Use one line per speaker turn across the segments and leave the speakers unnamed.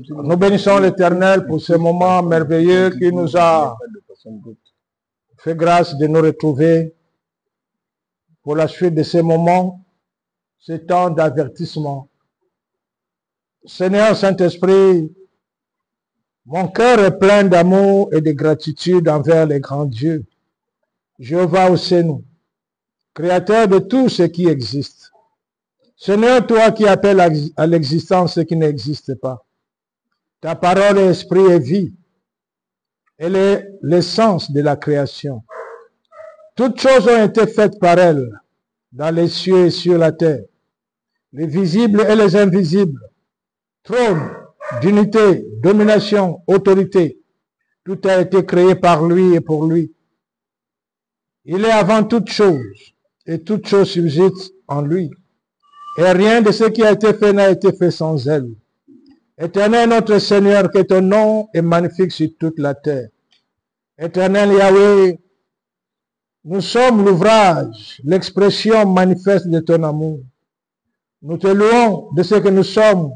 Nous bénissons l'Éternel pour ce moment merveilleux qui nous a fait grâce de nous retrouver pour la suite de ces moments, ces temps d'avertissement. Seigneur Saint-Esprit, mon cœur est plein d'amour et de gratitude envers les grands dieux. Jéhovah Ossénou, créateur de tout ce qui existe. Seigneur, toi qui appelles à l'existence ce qui n'existe pas. Ta parole est esprit et vie. Elle est l'essence de la création. Toutes choses ont été faites par elle, dans les cieux et sur la terre, les visibles et les invisibles. Trône, dignité, domination, autorité, tout a été créé par lui et pour lui. Il est avant toute chose, et toute chose subsiste en lui. Et rien de ce qui a été fait n'a été fait sans elle. Éternel notre Seigneur, que ton nom est magnifique sur toute la terre. Éternel Yahweh, nous sommes l'ouvrage, l'expression manifeste de ton amour. Nous te louons de ce que nous sommes,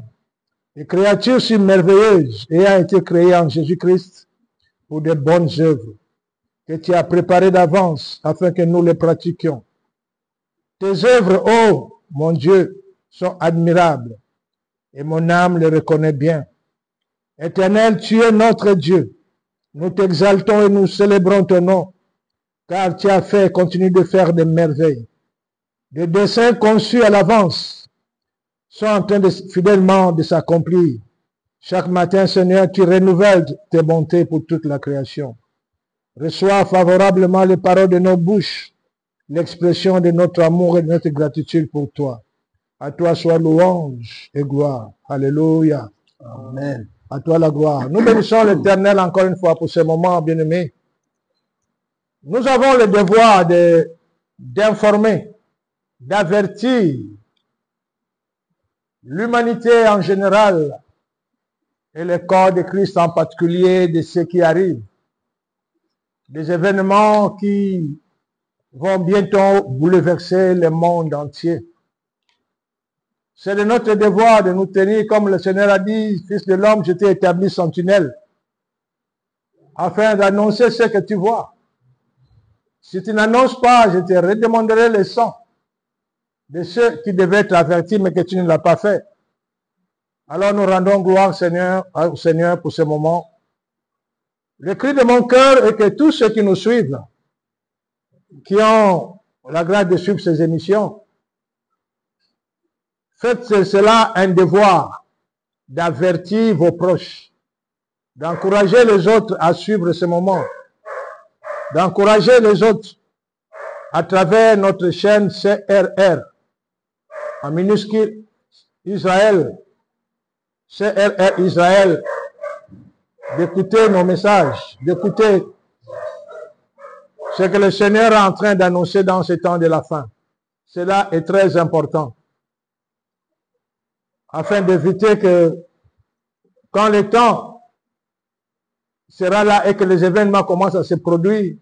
des créatures si merveilleuses ayant été créées en Jésus-Christ pour de bonnes œuvres que tu as préparées d'avance afin que nous les pratiquions. Tes œuvres, ô mon Dieu, sont admirables et mon âme les reconnaît bien. Éternel, tu es notre Dieu. Nous t'exaltons et nous célébrons ton nom, car tu as fait, continue de faire des merveilles. Des desseins conçus à l'avance sont en train fidèlement de s'accomplir. Chaque matin, Seigneur, tu renouvelles tes bontés pour toute la création. Reçois favorablement les paroles de nos bouches, l'expression de notre amour et de notre gratitude pour toi. À toi soit louange et gloire. Alléluia. Amen. À toi la gloire. Nous bénissons l'Éternel encore une fois pour ce moment, bien-aimés. Nous avons le devoir d'informer, d'avertir l'humanité en général et le corps de Christ en particulier de ce qui arrive. Des événements qui vont bientôt bouleverser le monde entier. C'est de notre devoir de nous tenir, comme le Seigneur a dit, Fils de l'homme, je t'ai établi sentinelle, afin d'annoncer ce que tu vois. Si tu n'annonces pas, je te redemanderai le sang de ceux qui devaient être avertis, mais que tu ne l'as pas fait. Alors nous rendons gloire au Seigneur pour ce moment. Le cri de mon cœur est que tous ceux qui nous suivent, qui ont la grâce de suivre ces émissions, faites cela un devoir d'avertir vos proches, d'encourager les autres à suivre ce moment, d'encourager les autres à travers notre chaîne CRR, en minuscule Israël, CRR Israël, d'écouter nos messages, d'écouter ce que le Seigneur est en train d'annoncer dans ce temps de la fin. Cela est très important, afin d'éviter que quand le temps sera là et que les événements commencent à se produire,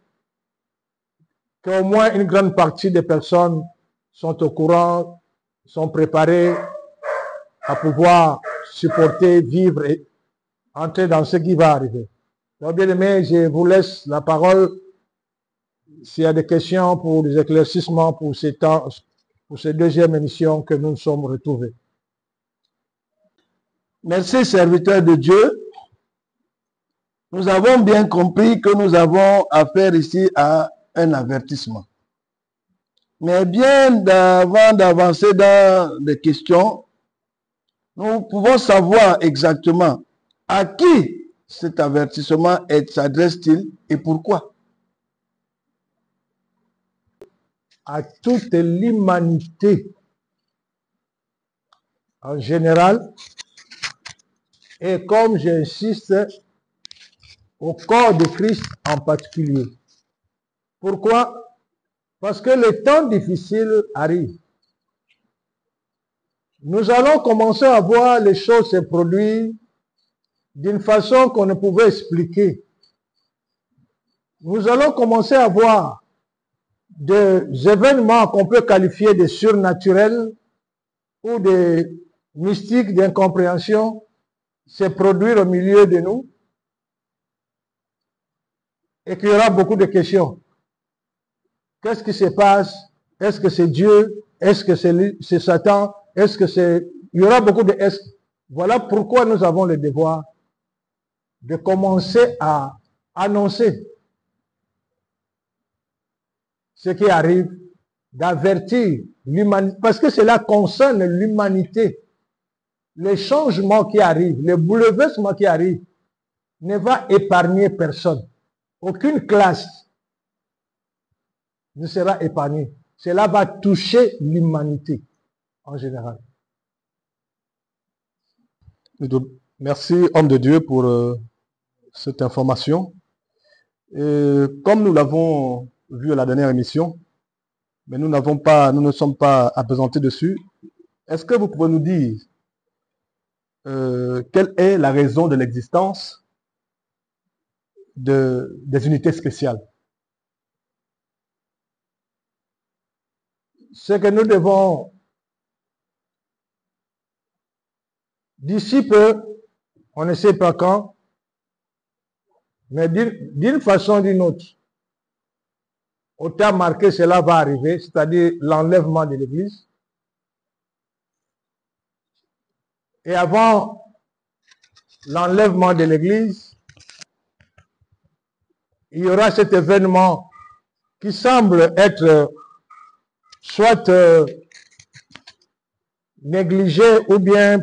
qu'au moins une grande partie des personnes sont au courant, sont préparées à pouvoir supporter, vivre et entrer dans ce qui va arriver. Donc, bien aimé, je vous laisse la parole. S'il y a des questions pour des éclaircissements pour ces temps, pour cette deuxième émission que nous nous sommes retrouvés.
Merci, serviteur de Dieu. Nous avons bien compris que nous avons affaire ici à un avertissement. Mais bien avant d'avancer dans les questions, nous pouvons savoir exactement à qui cet avertissement s'adresse-t-il et pourquoi.
À toute l'humanité en général, et comme j'insiste, au corps de Christ en particulier. Pourquoi? Parce que les temps difficiles arrivent. Nous allons commencer à voir les choses se produire d'une façon qu'on ne pouvait expliquer. Nous allons commencer à voir des événements qu'on peut qualifier de surnaturels ou de mystique d'incompréhension se produire au milieu de nous et qu'il y aura beaucoup de questions. Qu'est-ce qui se passe? Est-ce que c'est Dieu? Est-ce que c'est Satan? Est-ce que c'est... Il y aura beaucoup de est-ce. Voilà pourquoi nous avons le devoir de commencer à annoncer ce qui arrive, d'avertir l'humanité, parce que cela concerne l'humanité. Les changements qui arrivent, les bouleversements qui arrivent, ne va épargner personne. Aucune classe ne sera épargnée. Cela va toucher l'humanité en général.
Merci, homme de Dieu, pour cette information. Et comme nous l'avons vu à la dernière émission, mais nous ne sommes pas appesantis dessus. Est-ce que vous pouvez nous dire quelle est la raison de l'existence des unités spéciales?
Ce que nous devons, d'ici peu, on ne sait pas quand, mais d'une façon ou d'une autre, au temps marqué, cela va arriver, c'est-à-dire l'enlèvement de l'Église. Et avant l'enlèvement de l'Église, il y aura cet événement qui semble être soit négligé ou bien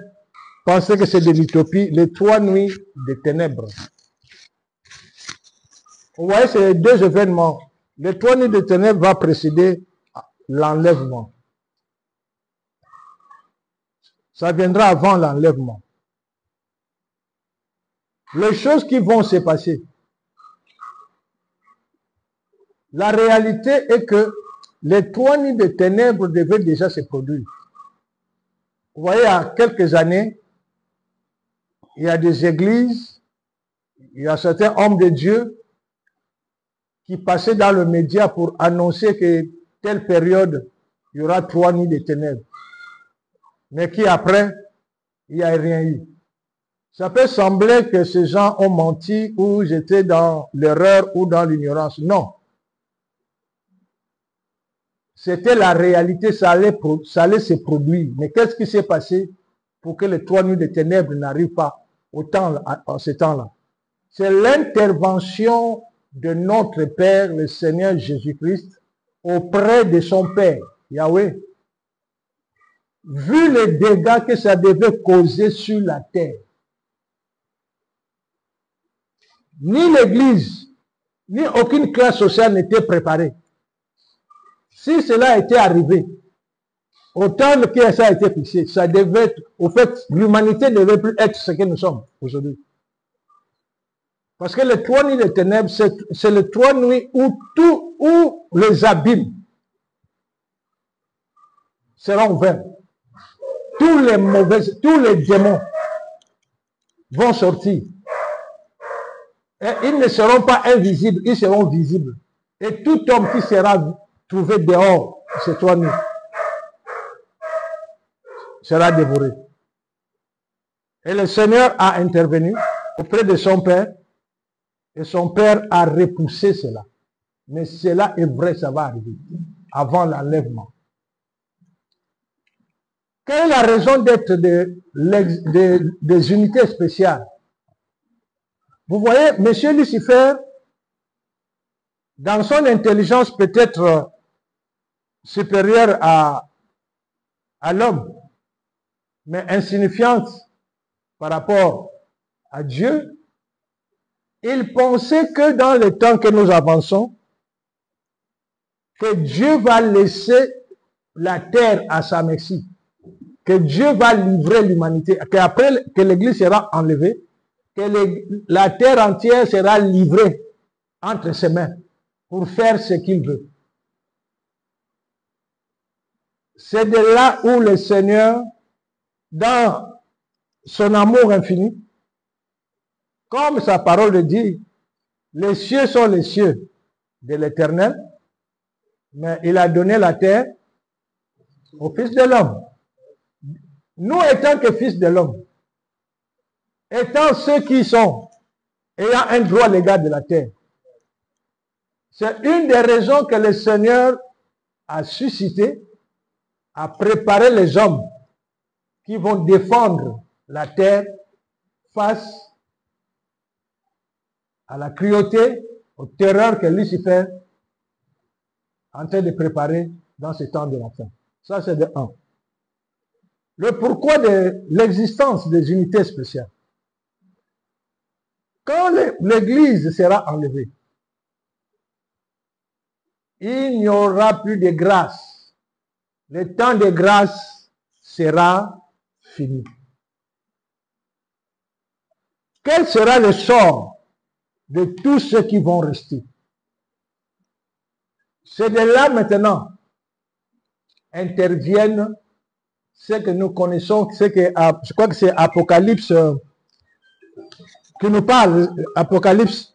penser que c'est de l'utopie, les 3 nuits des ténèbres. Vous voyez, c'est les 2 événements. Les 3 nuits des ténèbres va précéder l'enlèvement. Ça viendra avant l'enlèvement. Les choses qui vont se passer. La réalité est que les 3 nuits de ténèbres devaient déjà se produire. Vous voyez, il y a quelques années, il y a des églises, il y a certains hommes de Dieu qui passaient dans le média pour annoncer que telle période, il y aura 3 nuits de ténèbres. Mais qui après, il n'y a rien eu. Ça peut sembler que ces gens ont menti ou j'étais dans l'erreur ou dans l'ignorance. Non. C'était la réalité, ça allait se produire. Mais qu'est-ce qui s'est passé pour que les 3 nuits de ténèbres n'arrivent pas en ce temps-là? C'est l'intervention de notre Père, le Seigneur Jésus-Christ, auprès de son Père, Yahweh. Vu les dégâts que ça devait causer sur la terre, ni l'Église, ni aucune classe sociale n'était préparée. Si cela était arrivé, autant que ça a été fixé, ça devait être, au fait, l'humanité ne devait plus être ce que nous sommes aujourd'hui. Parce que les 3 nuits de ténèbres, c'est les 3 nuits où les abîmes seront ouverts. Tous les démons vont sortir. Et ils ne seront pas invisibles, ils seront visibles. Et tout homme qui sera trouvé dehors ces 3 nuits sera dévoré. Et le Seigneur a intervenu auprès de son Père, et son Père a repoussé cela. Mais cela est vrai, ça va arriver avant l'enlèvement. Quelle est la raison d'être des unités spéciales? Vous voyez, M. Lucifer, dans son intelligence peut-être supérieure à l'homme, mais insignifiante par rapport à Dieu, il pensait que dans le temps que nous avançons, que Dieu va laisser la terre à sa merci, que Dieu va livrer l'humanité, qu'après que l'Église sera enlevée, que la terre entière sera livrée entre ses mains pour faire ce qu'il veut. C'est de là où le Seigneur, dans son amour infini, comme sa parole le dit, les cieux sont les cieux de l'Éternel, mais il a donné la terre au Fils de l'homme. nous étant que fils de l'homme, étant ceux qui sont ayant un droit légal de la terre, c'est une des raisons que le Seigneur a suscité, a préparé les hommes qui vont défendre la terre face à la cruauté, aux terreurs que Lucifer est en train de préparer dans ce temps de la fin. Ça, c'est de 1. Le pourquoi de l'existence des unités spéciales. Quand l'Église sera enlevée, il n'y aura plus de grâce. Le temps de grâce sera fini. Quel sera le sort de tous ceux qui vont rester? C'est de là maintenant interviennent ce que nous connaissons, je crois que c'est Apocalypse qui nous parle, Apocalypse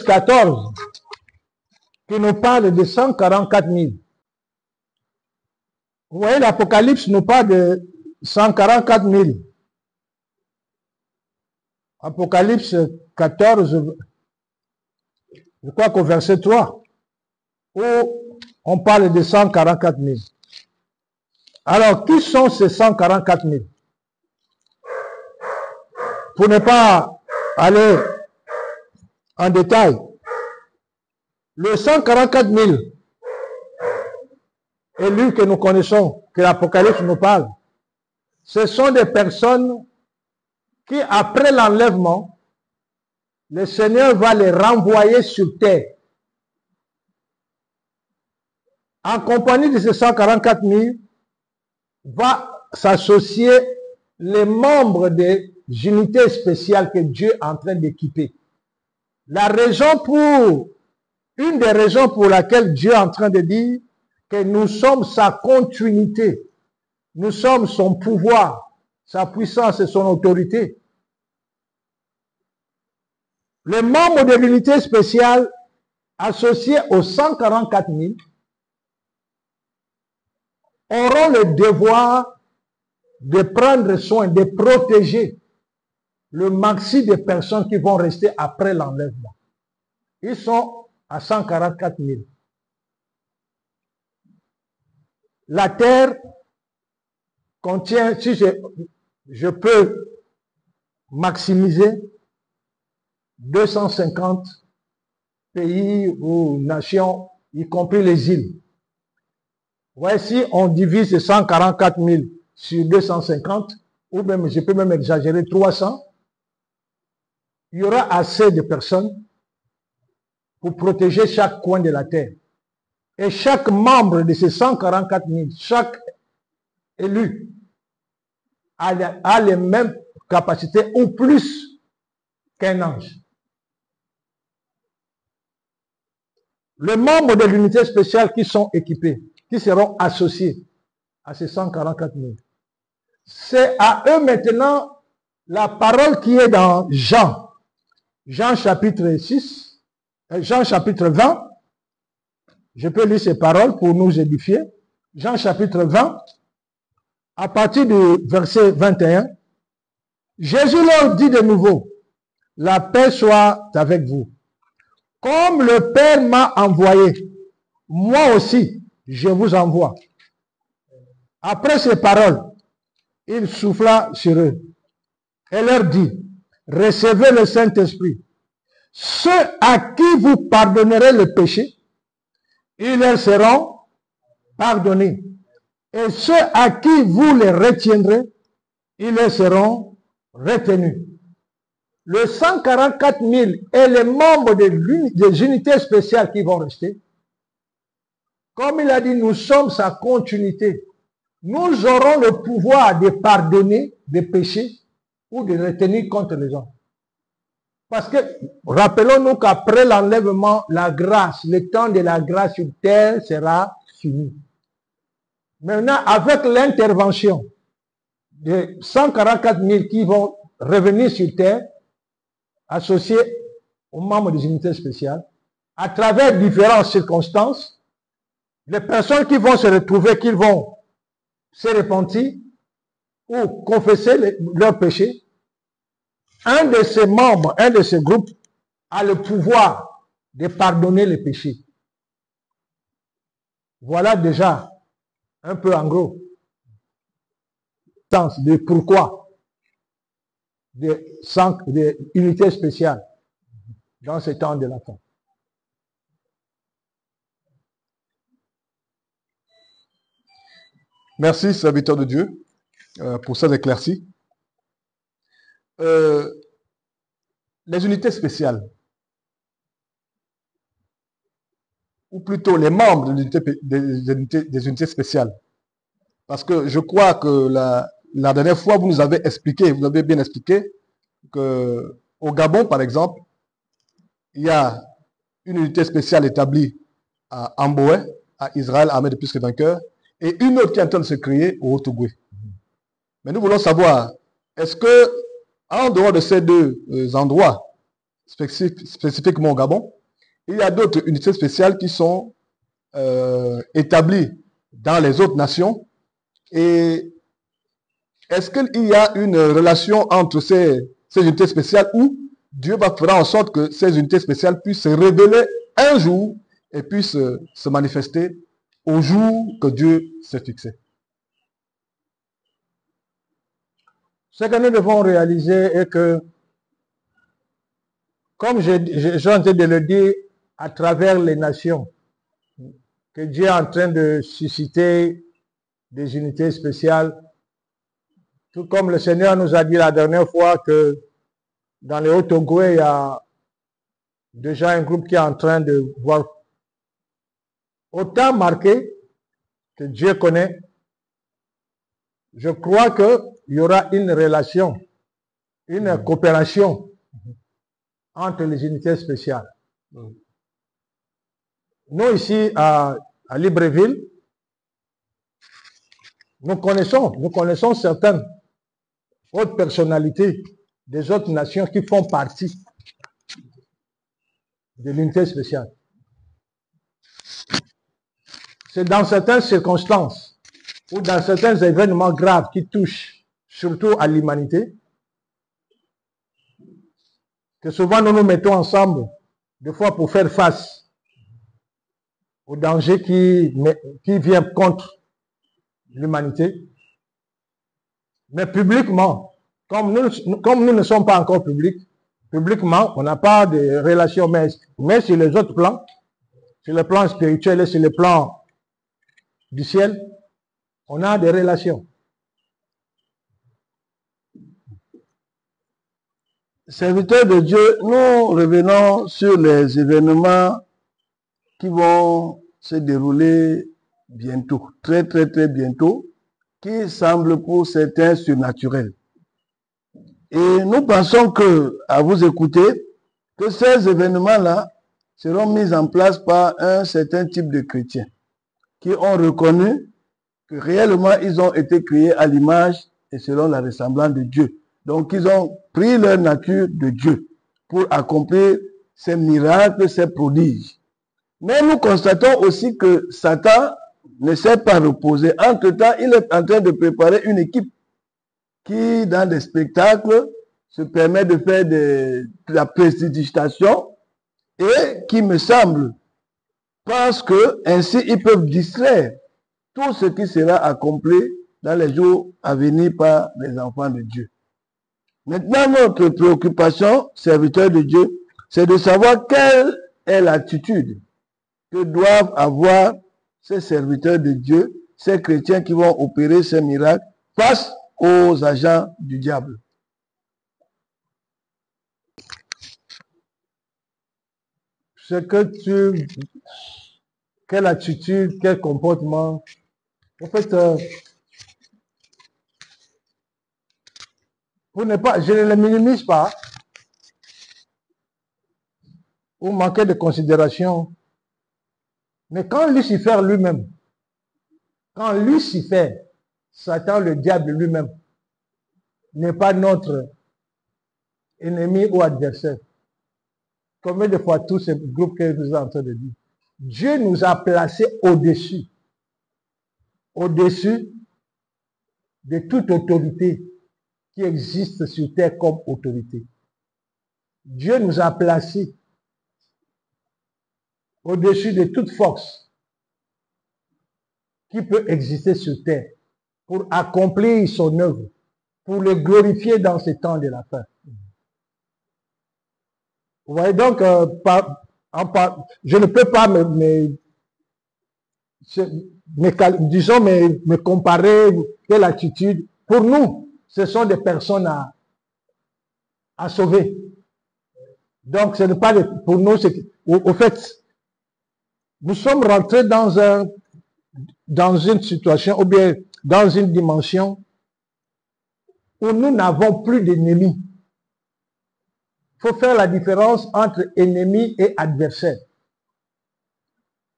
14, qui nous parle de 144 000. Vous voyez, l'Apocalypse nous parle de 144 000. Apocalypse 14, je crois qu'au verset 3, où on parle de 144 000. Alors, qui sont ces 144 000? Pour ne pas aller en détail, le 144 000 élus que nous connaissons, que l'Apocalypse nous parle, ce sont des personnes qui, après l'enlèvement, le Seigneur va les renvoyer sur terre. En compagnie de ces 144 000, va s'associer les membres des unités spéciales que Dieu est en train d'équiper. Une des raisons pour laquelle Dieu est en train de dire que nous sommes sa continuité, nous sommes son pouvoir, sa puissance et son autorité. Les membres de l'unité spéciale associés aux 144 000 auront le devoir de prendre soin, de protéger le maxi des personnes qui vont rester après l'enlèvement. Ils sont à 144 000. La terre contient, si je peux maximiser, 250 pays ou nations, y compris les îles. Voici, on divise 144 000 sur 250, ou même, je peux même exagérer, 300. Il y aura assez de personnes pour protéger chaque coin de la terre. Et chaque membre de ces 144 000, chaque élu a les mêmes capacités ou plus qu'un ange. Les membres de l'unité spéciale qui sont équipés, qui seront associés à ces 144 000. C'est à eux maintenant la parole qui est dans Jean. Jean chapitre 6, Jean chapitre 20. Je peux lire ces paroles pour nous édifier. Jean chapitre 20, à partir du verset 21. Jésus leur dit de nouveau, la paix soit avec vous. Comme le Père m'a envoyé, moi aussi, je vous envoie. Après ces paroles, il souffla sur eux et leur dit, recevez le Saint-Esprit. Ceux à qui vous pardonnerez le péché, ils leur seront pardonnés. Et ceux à qui vous les retiendrez, ils leur seront retenus. Le 144 000 et les membres des unités spéciales qui vont rester, comme il a dit, nous sommes sa continuité. Nous aurons le pouvoir de pardonner des péchés ou de retenir contre les hommes. Parce que, rappelons-nous qu'après l'enlèvement, la grâce, le temps de la grâce sur terre sera fini. Maintenant, avec l'intervention de 144 000 qui vont revenir sur terre, associés aux membres des unités spéciales, à travers différentes circonstances, les personnes qui vont se retrouver, qui vont se repentir ou confesser leurs péchés, un de ces membres, un de ces groupes a le pouvoir de pardonner les péchés. Voilà déjà un peu en gros sens de pourquoi de unités spéciales dans ce temps de la fin.
Merci, serviteur de Dieu, pour cette éclaircie. Les unités spéciales, ou plutôt les membres des unités spéciales. Parce que je crois que la dernière fois, vous nous avez expliqué, vous avez bien expliqué qu'au Gabon, par exemple, il y a une unité spéciale établie à Amboé, à Israël, armée de plus que vainqueurs, et une autre qui est en train de se créer au Haut-Ogooué. Mais nous voulons savoir, est-ce que, en dehors de ces deux endroits, spécifiquement au Gabon, il y a d'autres unités spéciales qui sont établies dans les autres nations, et est-ce qu'il y a une relation entre ces unités spéciales où Dieu va faire en sorte que ces unités spéciales puissent se révéler un jour et puissent se manifester au jour que Dieu s'est fixé?
Ce que nous devons réaliser est que, comme j'ai en train de le dire, à travers les nations, que Dieu est en train de susciter des unités spéciales, tout comme le Seigneur nous a dit la dernière fois que dans les Haut-Ogooué, il y a déjà un groupe qui est en train de voir autant marqué que Dieu connaît. Je crois qu'il y aura une relation, une coopération entre les unités spéciales. Nous ici à Libreville, nous connaissons certaines autres personnalités des autres nations qui font partie de l'unité spéciale. C'est dans certaines circonstances ou dans certains événements graves qui touchent surtout à l'humanité que souvent nous nous mettons ensemble, des fois pour faire face au danger qui vient contre l'humanité. Mais publiquement, comme nous ne sommes pas encore publics, publiquement, on n'a pas de relations, mais sur les autres plans, sur le plan spirituel et sur le plan du ciel, on a des relations.
Serviteurs de Dieu, nous revenons sur les événements qui vont se dérouler bientôt, très bientôt, qui semblent pour certains surnaturels. Et nous pensons que, à vous écouter, que ces événements-là seront mis en place par un certain type de chrétiens qui ont reconnu que réellement ils ont été créés à l'image et selon la ressemblance de Dieu. Donc ils ont pris leur nature de Dieu pour accomplir ces miracles, ces prodiges. Mais nous constatons aussi que Satan ne s'est pas reposé. Entre-temps, il est en train de préparer une équipe qui, dans des spectacles, se permet de faire de la prestidigitation et qui, me semble, pense que ainsi ils peuvent distraire tout ce qui sera accompli dans les jours à venir par les enfants de Dieu. Maintenant, notre préoccupation, serviteurs de Dieu, c'est de savoir quelle est l'attitude que doivent avoir ces serviteurs de Dieu, ces chrétiens qui vont opérer ces miracles face aux agents du diable.
Quelle attitude, quel comportement, en fait, je ne le minimise pas, ou manquer de considération, mais quand Lucifer lui-même, Satan, le diable lui-même, n'est pas notre ennemi ou adversaire, combien de fois tous ces groupes que vous êtes en train de dire, Dieu nous a placés au-dessus. Au-dessus de toute autorité qui existe sur terre comme autorité. Dieu nous a placés au-dessus de toute force qui peut exister sur terre pour accomplir son œuvre, pour le glorifier dans ce temps de la fin. Vous voyez donc, je ne peux pas me comparer quelle attitude. Pour nous, ce sont des personnes à sauver. Donc, ce n'est pas pour nous, au fait, nous sommes rentrés dans une situation, ou bien dans une dimension où nous n'avons plus d'ennemis. Il faut faire la différence entre ennemi et adversaire.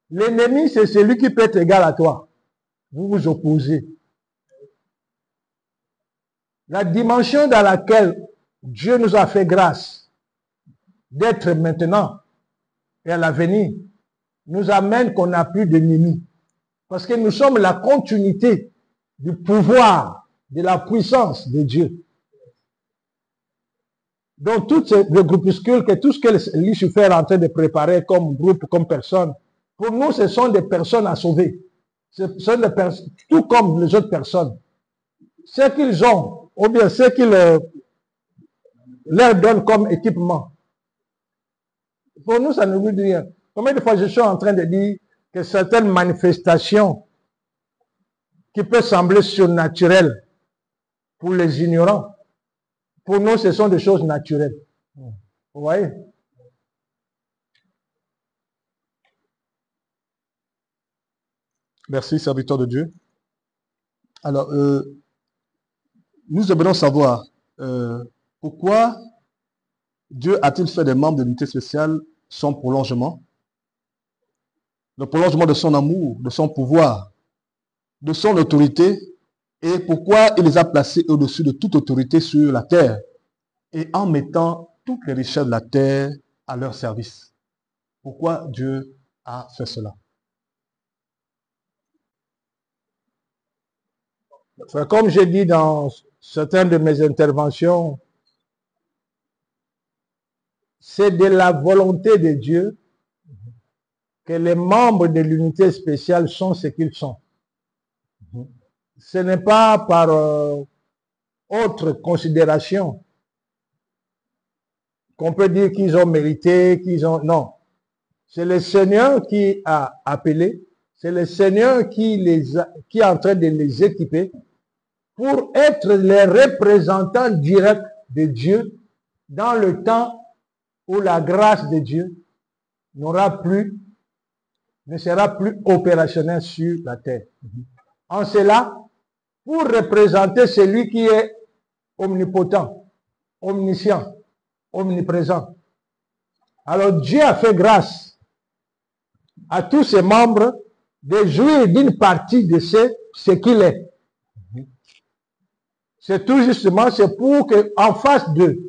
L'ennemi, c'est celui qui peut être égal à toi. Vous vous opposez. La dimension dans laquelle Dieu nous a fait grâce d'être maintenant et à l'avenir nous amène qu'on n'a plus d'ennemis. Parce que nous sommes la continuité du pouvoir, de la puissance de Dieu. Donc, tout le groupuscule, tout ce que Lucifer est en train de préparer comme groupe, comme personne, pour nous, ce sont des personnes à sauver. Ce sont des personnes, tout comme les autres personnes. Ce qu'ils ont, ou bien ce qu'ils leur donnent comme équipement. Pour nous, ça ne veut dire rien. Combien de fois je suis en train de dire que certaines manifestations qui peuvent sembler surnaturelles pour les ignorants, pour nous, ce sont des choses naturelles. Vous voyez?
Merci, serviteur de Dieu. Alors, nous aimerions savoir pourquoi Dieu a-t-il fait des membres de l'unité spéciale son prolongement, le prolongement de son amour, de son pouvoir, de son autorité, et pourquoi il les a placés au-dessus de toute autorité sur la terre et en mettant toutes les richesses de la terre à leur service. Pourquoi Dieu a fait cela?
Comme j'ai dit dans certaines de mes interventions, c'est de la volonté de Dieu que les membres de l'unité spéciale sont ce qu'ils sont. Ce n'est pas par autre considération qu'on peut dire qu'ils ont mérité, qu'ils ont... Non. C'est le Seigneur qui a appelé, c'est le Seigneur qui est en train de les équiper pour être les représentants directs de Dieu dans le temps où la grâce de Dieu ne sera plus opérationnelle sur la terre. En cela, pour représenter celui qui est omnipotent, omniscient, omniprésent. Alors Dieu a fait grâce à tous ses membres de jouir d'une partie de ce qu'il est. C'est tout justement, c'est pour qu'en face d'eux,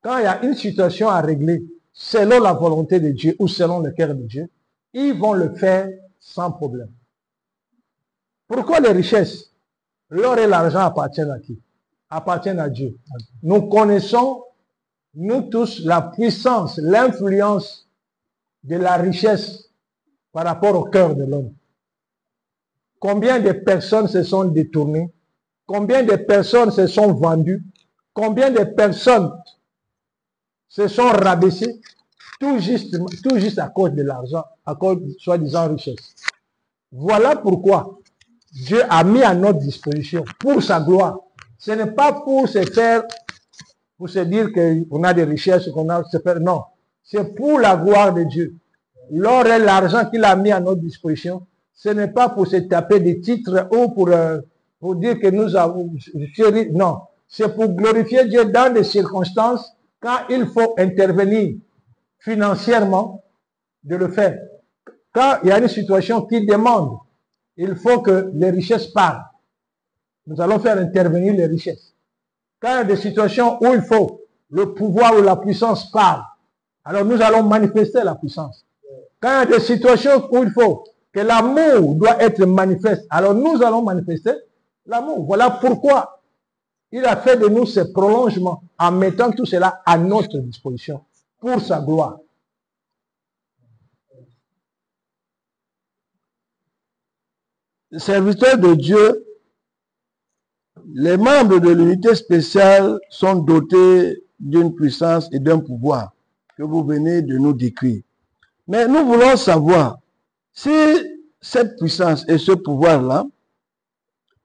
quand il y a une situation à régler, selon la volonté de Dieu ou selon le cœur de Dieu, ils vont le faire sans problème. Pourquoi les richesses? L'or et l'argent appartiennent à qui? Appartiennent à Dieu. Nous connaissons, nous tous, la puissance, l'influence de la richesse par rapport au cœur de l'homme. Combien de personnes se sont détournées? Combien de personnes se sont vendues? Combien de personnes se sont rabaissées? Tout juste à cause de l'argent, à cause de soi-disant richesse. Voilà pourquoi Dieu a mis à notre disposition pour sa gloire. Ce n'est pas pour se faire, pour se dire qu'on a des richesses, qu'on a se faire. Non, c'est pour la gloire de Dieu. L'or et l'argent qu'il a mis à notre disposition, ce n'est pas pour se taper des titres ou pour dire que nous avons chéri. Non, c'est pour glorifier Dieu dans des circonstances quand il faut intervenir financièrement de le faire. Quand il y a une situation qui demande, il faut que les richesses parlent. Nous allons faire intervenir les richesses. Quand il y a des situations où il faut le pouvoir ou la puissance parle, alors nous allons manifester la puissance. Quand il y a des situations où il faut que l'amour doit être manifeste, alors nous allons manifester l'amour. Voilà pourquoi il a fait de nous ce prolongement en mettant tout cela à notre disposition pour sa gloire.
Serviteurs de Dieu, les membres de l'unité spéciale sont dotés d'une puissance et d'un pouvoir que vous venez de nous décrire. Mais nous voulons savoir si cette puissance et ce pouvoir-là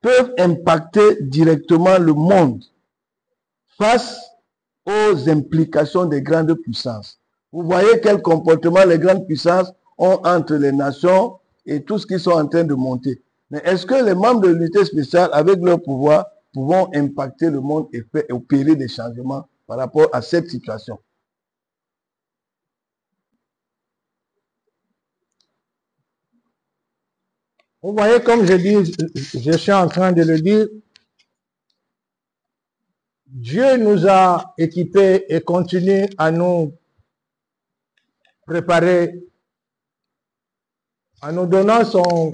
peuvent impacter directement le monde face aux implications des grandes puissances. Vous voyez quel comportement les grandes puissances ont entre les nations et tout ce qu'ils sont en train de monter. Mais est-ce que les membres de l'unité spéciale, avec leur pouvoir, pouvons impacter le monde et faire opérer des changements par rapport à cette situation?
Vous voyez, comme je suis en train de le dire, Dieu nous a équipés et continue à nous préparer en nous donnant son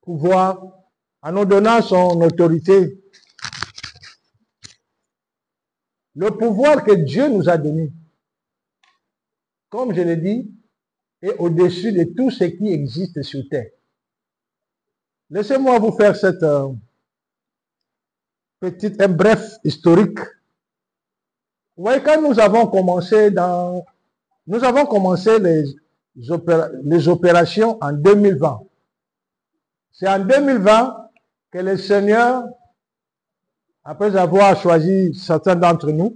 pouvoir, en nous donnant son autorité. Le pouvoir que Dieu nous a donné, comme je l'ai dit, est au-dessus de tout ce qui existe sur terre. Laissez-moi vous faire cette un bref historique. Vous voyez, quand nous avons commencé les opérations en 2020. C'est en 2020 que le Seigneur, après avoir choisi certains d'entre nous,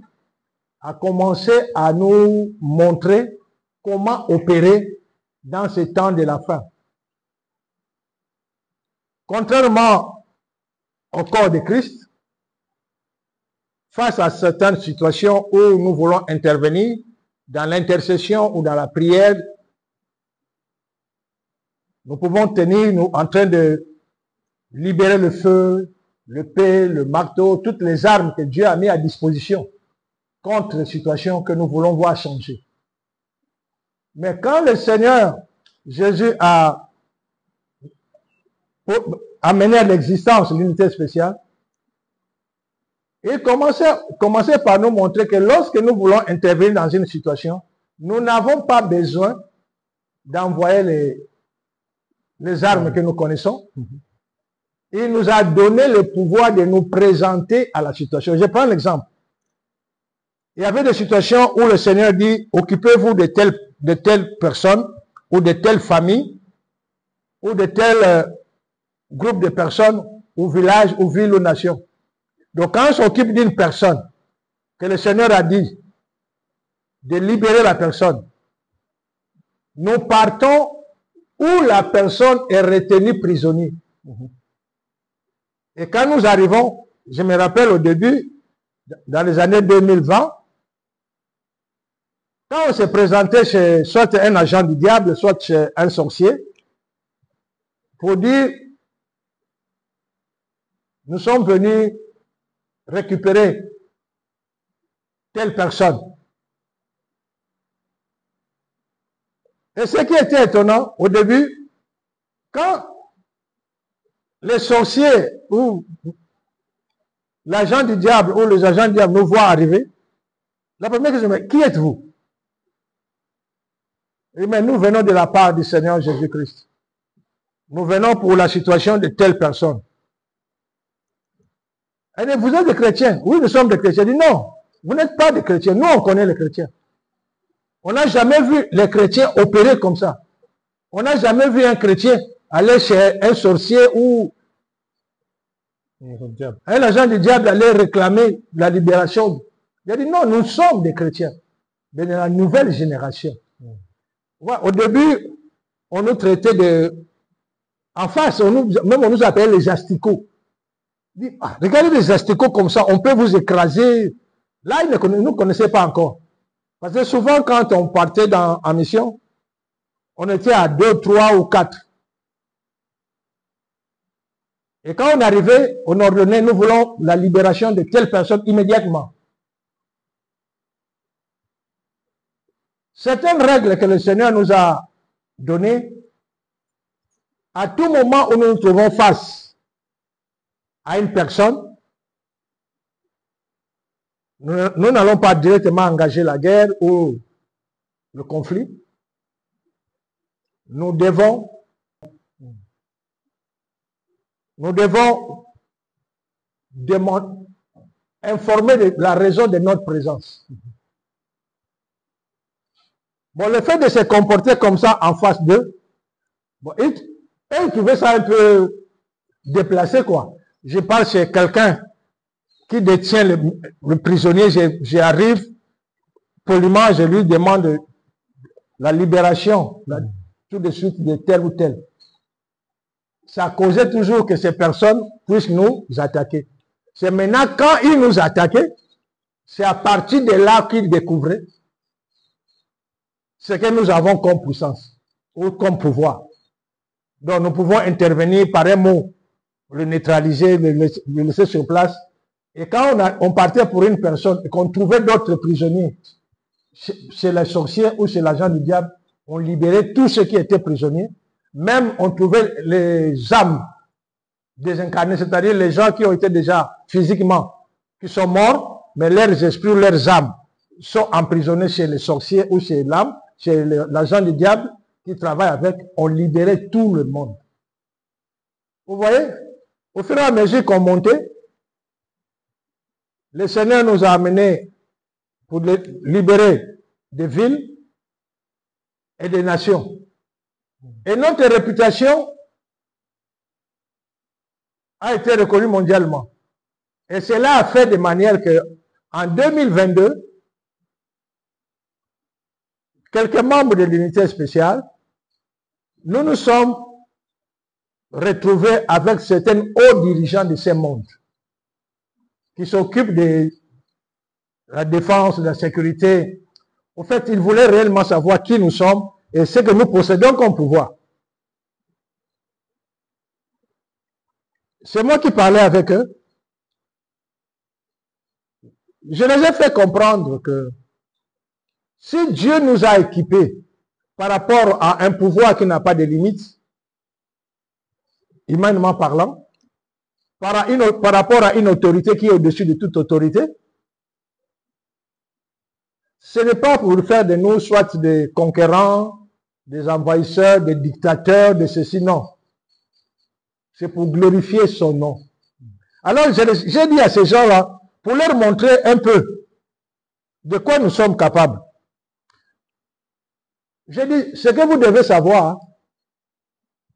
a commencé à nous montrer comment opérer dans ce temps de la fin. Contrairement au corps de Christ, face à certaines situations où nous voulons intervenir dans l'intercession ou dans la prière, nous pouvons tenir, nous, en train de libérer le feu, le paix, le marteau, toutes les armes que Dieu a mis à disposition contre les situations que nous voulons voir changer. Mais quand le Seigneur Jésus a amené à l'existence l'unité spéciale, il commençait par nous montrer que lorsque nous voulons intervenir dans une situation, nous n'avons pas besoin d'envoyer les armes que nous connaissons. Il nous a donné le pouvoir de nous présenter à la situation. Je prends l'exemple. Il y avait des situations où le Seigneur dit, occupez-vous de telle personne, ou de telle famille, ou de tel groupe de personnes, ou village, ou ville, ou nation. Donc quand on s'occupe d'une personne, que le Seigneur a dit de libérer la personne, nous partons où la personne est retenue prisonnier. Et quand nous arrivons, je me rappelle au début, dans les années 2020, quand on s'est présenté chez soit un agent du diable, soit chez un sorcier, pour dire, nous sommes venus récupérer telle personne. Et ce qui était étonnant, au début, quand les sorciers ou l'agent du diable ou les agents du diable nous voient arriver, la première question est, qui êtes-vous? Mais nous venons de la part du Seigneur Jésus-Christ. Nous venons pour la situation de telle personne. Elle dit, vous êtes des chrétiens? Oui, nous sommes des chrétiens. Elle dit, non, vous n'êtes pas des chrétiens. Nous, on connaît les chrétiens. On n'a jamais vu les chrétiens opérer comme ça. On n'a jamais vu un chrétien aller chez un sorcier ou un agent du diable aller réclamer la libération. Il a dit, non, nous sommes des chrétiens. Mais de la nouvelle génération. Ouais, au début, on nous traitait de... En face, on nous appelait les asticots. Regardez les asticots comme ça, on peut vous écraser. Là, ils ne nous connaissaient pas encore. Parce que souvent, quand on partait en mission, on était à 2, 3 ou 4. Et quand on arrivait, on ordonnait, nous voulons la libération de telle personne immédiatement. Certaines règles que le Seigneur nous a donné, à tout moment où nous nous trouvons face à une personne, nous n'allons pas directement engager la guerre ou le conflit. Nous devons informer de la raison de notre présence. Bon, le fait de se comporter comme ça en face d'eux, bon, ils trouvaient ça un peu déplacé, quoi. Je parle chez quelqu'un qui détient le prisonnier, j'arrive poliment, je lui demande la libération, tout de suite, de tel ou tel. Ça causait toujours que ces personnes puissent nous attaquer. C'est maintenant quand ils nous attaquaient, c'est à partir de là qu'ils découvraient ce que nous avons comme puissance ou comme pouvoir. Donc nous pouvons intervenir par un mot, le neutraliser, le laisser sur place. Et quand on partait pour une personne et qu'on trouvait d'autres prisonniers chez les sorciers ou chez l'agent du diable, on libérait tous ceux qui étaient prisonniers. Même on trouvait les âmes désincarnées, c'est-à-dire les gens qui ont été déjà physiquement, qui sont morts, mais leurs esprits, leurs âmes sont emprisonnés chez les sorciers ou chez l'âme, chez l'agent du diable qui travaille avec, on libérait tout le monde. Vous voyez, au fur et à mesure qu'on montait, le Seigneur nous a amenés pour libérer des villes et des nations. Et notre réputation a été reconnue mondialement. Et cela a fait de manière que, en 2022, quelques membres de l'unité spéciale, nous nous sommes retrouvés avec certains hauts dirigeants de ces mondes qui s'occupent de la défense, de la sécurité. En fait, ils voulaient réellement savoir qui nous sommes et ce que nous possédons comme pouvoir. C'est moi qui parlais avec eux. Je les ai fait comprendre que si Dieu nous a équipés par rapport à un pouvoir qui n'a pas de limites, humainement parlant, par rapport à une autorité qui est au-dessus de toute autorité, ce n'est pas pour faire de nous soit des conquérants, des envahisseurs, des dictateurs, de ceci, non. C'est pour glorifier son nom. Alors, j'ai dit à ces gens-là, pour leur montrer un peu de quoi nous sommes capables. J'ai dit, ce que vous devez savoir,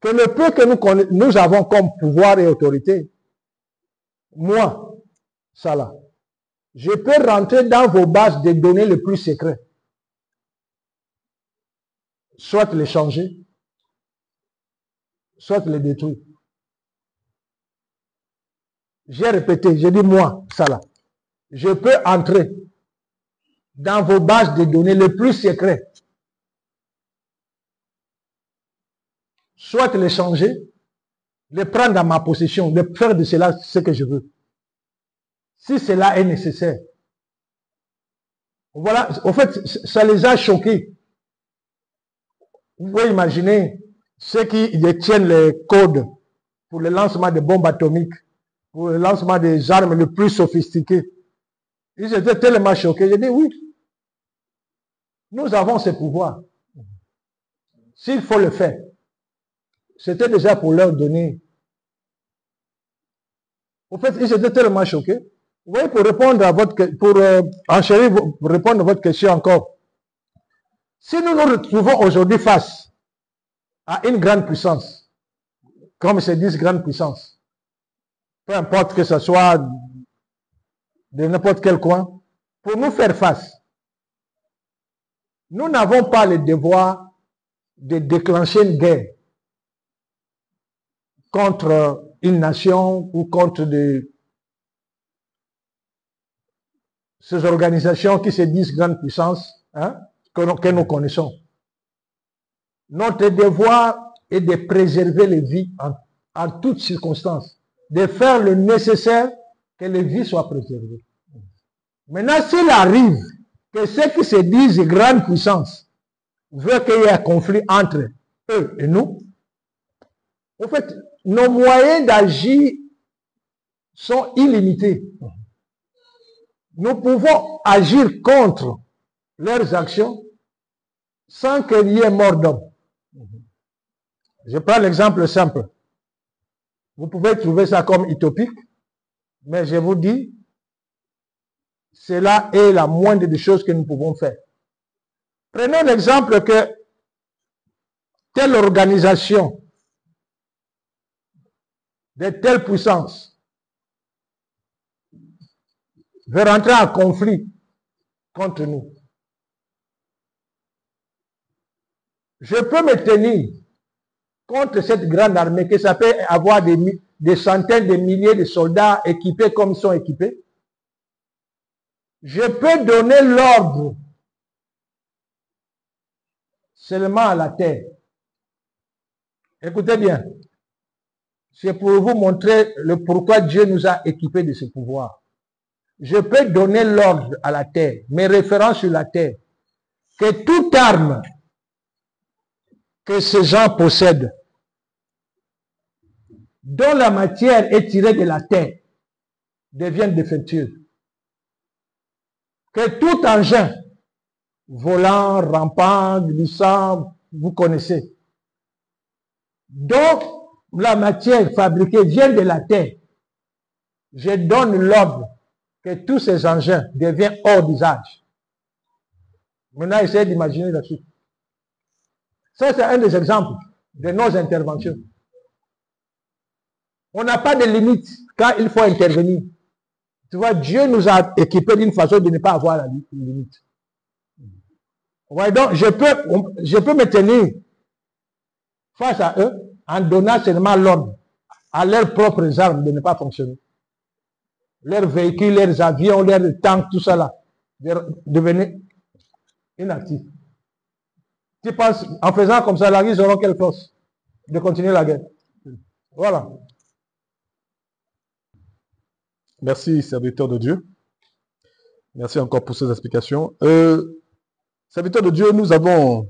que le peu que nous avons comme pouvoir et autorité, moi, ça là, je peux rentrer dans vos bases de données les plus secrets. Soit les changer, soit les détruire. J'ai répété, j'ai dit moi, ça là. Je peux entrer dans vos bases de données les plus secrets. Soit les changer, les prendre dans ma possession, de faire de cela ce que je veux. Si cela est nécessaire. Voilà, en fait, ça les a choqués. Vous pouvez imaginer ceux qui détiennent les codes pour le lancement de bombes atomiques, pour le lancement des armes les plus sophistiquées. Ils étaient tellement choqués. J'ai dit oui, nous avons ce pouvoir. S'il faut le faire, c'était déjà pour leur donner. En fait, ils étaient tellement choqués. Vous voyez, pour répondre à répondre à votre question encore. Si nous nous retrouvons aujourd'hui face à une grande puissance, comme se disent grande puissance, peu importe que ce soit de n'importe quel coin, pour nous faire face, nous n'avons pas le devoir de déclencher une guerre contre une nation ou contre ces organisations qui se disent grandes puissances, hein, que nous connaissons. Notre devoir est de préserver les vies en toutes circonstances, de faire le nécessaire que les vies soient préservées. Maintenant, s'il arrive que ceux qui se disent grandes puissances veulent qu'il y ait un conflit entre eux et nous, en fait, nos moyens d'agir sont illimités. Nous pouvons agir contre leurs actions sans qu'il y ait mort d'homme. Je prends l'exemple simple. Vous pouvez trouver ça comme utopique, mais je vous dis, cela est la moindre des choses que nous pouvons faire. Prenons l'exemple que telle organisation de telle puissance veut rentrer en conflit contre nous. Je peux me tenir contre cette grande armée, que ça peut avoir des centaines de milliers de soldats équipés comme ils sont équipés. Je peux donner l'ordre seulement à la terre. Écoutez bien. C'est pour vous montrer le pourquoi Dieu nous a équipés de ce pouvoir. Je peux donner l'ordre à la terre, mes références sur la terre, que toute arme que ces gens possèdent, dont la matière est tirée de la terre, devienne défectueuse. Que tout engin, volant, rampant, glissant, vous connaissez, dont la matière fabriquée vient de la terre, je donne l'ordre que tous ces engins deviennent hors d'usage. Maintenant, essayez d'imaginer la suite. Ça, c'est un des exemples de nos interventions. On n'a pas de limite quand il faut intervenir. Tu vois, Dieu nous a équipés d'une façon de ne pas avoir la limite. Ouais, donc, je peux me tenir face à eux en donnant seulement l'ordre à leurs propres armes de ne pas fonctionner. Leurs véhicules, leurs avions, leurs tanks, tout ça là, devenir inactifs. Tu penses, en faisant comme ça, là, ils auront quelle force de continuer la guerre? Voilà.
Merci, serviteur de Dieu. Merci encore pour ces explications. Serviteur de Dieu, nous avons,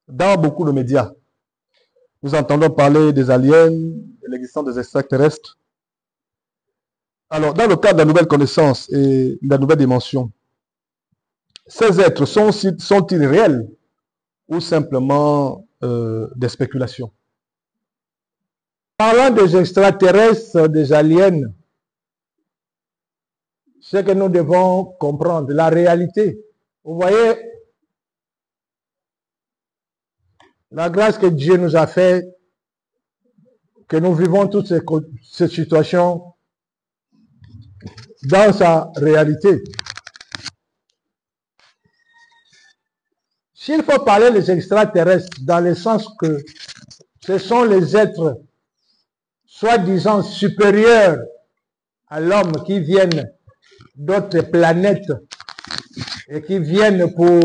dans beaucoup de médias, nous entendons parler des aliens, de l'existence des extraterrestres. Alors, dans le cadre de la nouvelle connaissance et de la nouvelle dimension, ces êtres sont-ils réels ou simplement des spéculations?
Parlant des extraterrestres, des aliens, ce que nous devons comprendre, la réalité. Vous voyez, la grâce que Dieu nous a fait, que nous vivons toutes ces situations dans sa réalité. S'il faut parler des extraterrestres dans le sens que ce sont les êtres soi-disant supérieurs à l'homme qui viennent d'autres planètes et qui viennent pour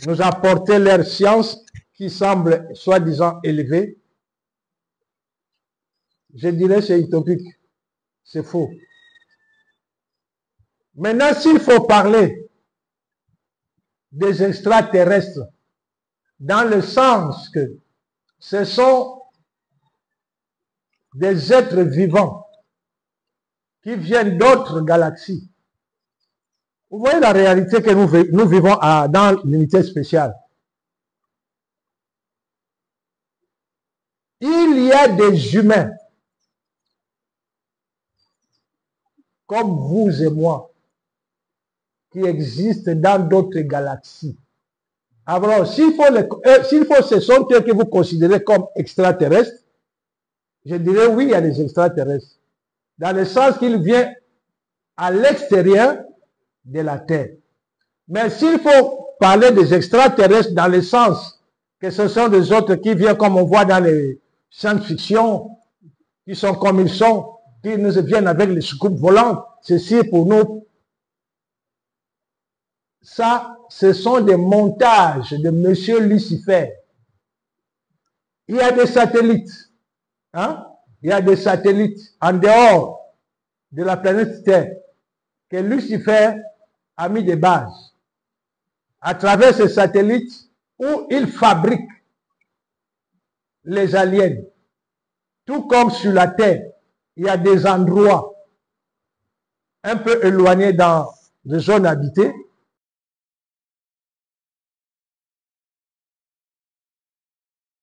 nous apporter leur science qui semble soi-disant élevée, je dirais c'est utopique, c'est faux. Maintenant, s'il faut parler des extraterrestres dans le sens que ce sont des êtres vivants qui viennent d'autres galaxies. Vous voyez la réalité que nous vivons dans l'unité spéciale. Il y a des humains comme vous et moi qui existent dans d'autres galaxies. Alors, s'il faut, ce sont eux que vous considérez comme extraterrestres, je dirais oui, il y a des extraterrestres. Dans le sens qu'ils viennent à l'extérieur de la Terre. Mais s'il faut parler des extraterrestres dans le sens que ce sont des autres qui viennent comme on voit dans les science-fiction, qui sont comme ils sont, qui nous viennent avec les soucoupes volantes, ceci pour nous. Ça, ce sont des montages de Monsieur Lucifer. Il y a des satellites. Hein? Il y a des satellites en dehors de la planète Terre que Lucifer a mis des bases. À travers ces satellites, où ils fabriquent les aliens. Tout comme sur la Terre, il y a des endroits un peu éloignés dans des zones habitées